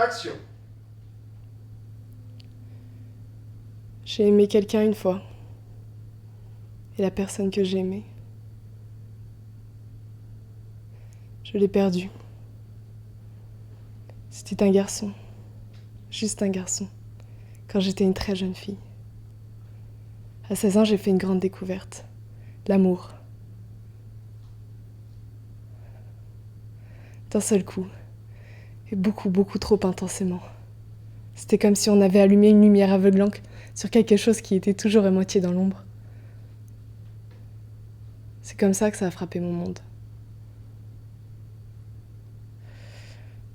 Action. J'ai aimé quelqu'un une fois. Et la personne que j'aimais, je l'ai perdue. C'était un garçon. Juste un garçon. Quand j'étais une très jeune fille. À 16 ans, j'ai fait une grande découverte. L'amour. D'un seul coup. Et beaucoup, beaucoup trop intensément. C'était comme si on avait allumé une lumière aveuglante sur quelque chose qui était toujours à moitié dans l'ombre. C'est comme ça que ça a frappé mon monde.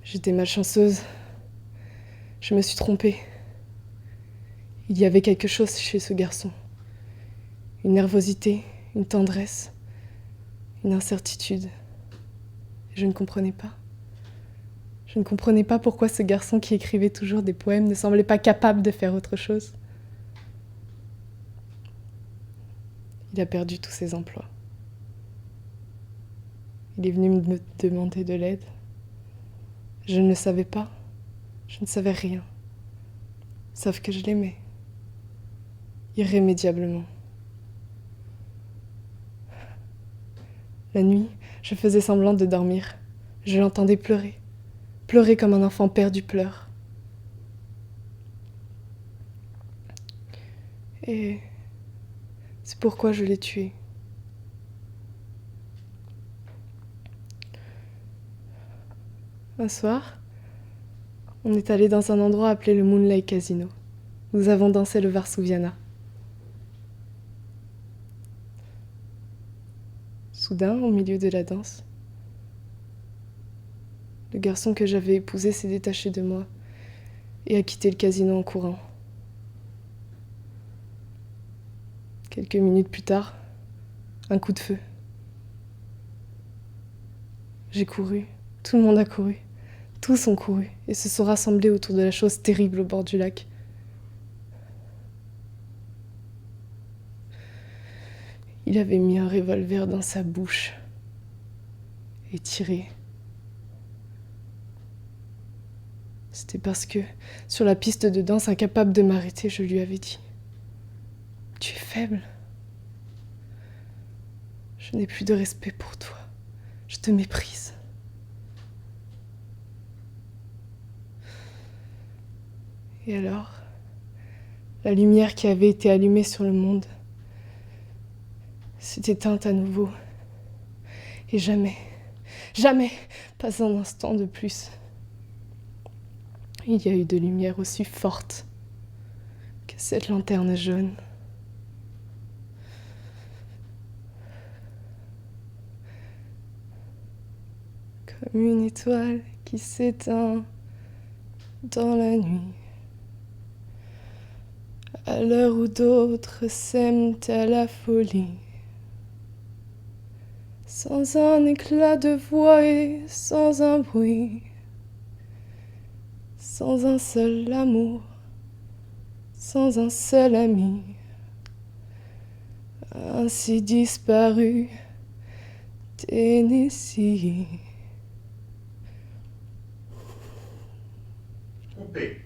J'étais malchanceuse. Je me suis trompée. Il y avait quelque chose chez ce garçon. Une nervosité, une tendresse, une incertitude. Et je ne comprenais pas. Je ne comprenais pas pourquoi ce garçon qui écrivait toujours des poèmes ne semblait pas capable de faire autre chose. Il a perdu tous ses emplois. Il est venu me demander de l'aide. Je ne le savais pas. Je ne savais rien. Sauf que je l'aimais. Irrémédiablement. La nuit, je faisais semblant de dormir. Je l'entendais pleurer. Pleurer comme un enfant perdu pleure. Et c'est pourquoi je l'ai tué. Un soir, on est allé dans un endroit appelé le Moonlight Casino. Nous avons dansé le Varsouviana. Soudain, au milieu de la danse, le garçon que j'avais épousé s'est détaché de moi et a quitté le casino en courant. Quelques minutes plus tard, un coup de feu. J'ai couru, tout le monde a couru, tous ont couru et se sont rassemblés autour de la chose terrible au bord du lac. Il avait mis un revolver dans sa bouche et tiré. C'était parce que, sur la piste de danse, incapable de m'arrêter, je lui avais dit « Tu es faible. Je n'ai plus de respect pour toi. Je te méprise. » Et alors, la lumière qui avait été allumée sur le monde s'est éteinte à nouveau. Et jamais, jamais, pas un instant de plus, il y a eu de lumière aussi forte que cette lanterne jaune. Comme une étoile qui s'éteint dans la nuit, à l'heure où d'autres s'aiment à la folie, sans un éclat de voix et sans un bruit, sans un seul amour, sans un seul ami, ainsi disparu Tennessee. Coupé.